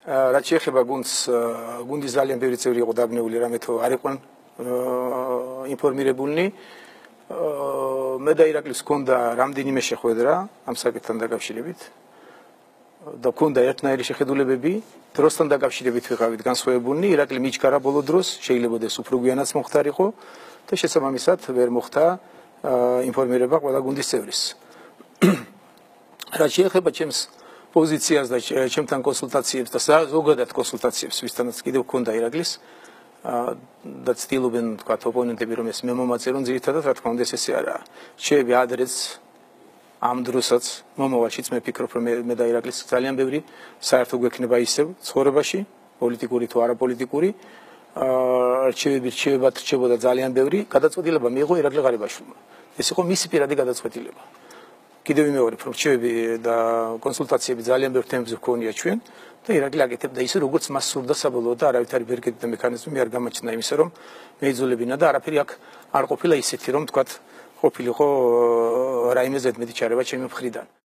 რაც შეეხება გუნდის ძალიან ბევრი წევრი იყო დაბნეული, რამე თუ არ იყვნენ ინფორმირებულნი. მე და ირაკლის ჰქონდა რამდენიმე შეხვედრა ამ საკითხთან დაკავშირებით და ჰქონდა ერთნაირი შეხედულებები, დროსთან დაკავშირებით ვიყავით განსხვავებულნი. ირაკლი მიჩქარა ბოლო დროს, შეიძლება ეს უფრო გვიანაც მოხდარიყო და შესაბამისად ვერ მოხდა ინფორმირება ყველა გუნდის წევრის. რაც შეეხება ჩემს პოზიციას და ჩემთან კონსულტაციებს და ზოგადად კონსულტაციებს, ვისთანაც კიდევ ჰქონდა ირაკლის და ცდილობენ თქვა ოპონენტები რომ ეს მე მომაწერონ ძირითადად რა თქმა უნდა ეს ესე არაა. რჩევები ადრეც ამ დროსაც მომავალშიც მე ვფიქრობ რომ მე და ირაკლის ძალიან ბევრი საერთო გვექნება ისევ ცხოვრებაში, პოლიტიკური თუ არაპოლიტიკური. რჩევებად რჩებოდა ძალიან ბევრი, გადაწყვეტილება მიიღო ირაკლი ღარიბაშვილმა. ეს იყო მისი პირადი გადაწყვეტილება. კიდევ ვიმეორებ რომ რჩევები და კონსულტაციები ძალიან ბევრ თემებზე გვქონია ჩვენ და ირაკლი აკეთებდა ისე როგორც მას სურდა საბოლოოდ და არავითარი ბერგეთი და მექანიზმი არ გამოჩნდა იმისა რომ მეიძულებინა და არაფერი აქ არ ყოფილა ისეთი რომ თქვათ ყოფილიყო რაიმე ზედმეტი ჩარევა ჩემი მხრიდან.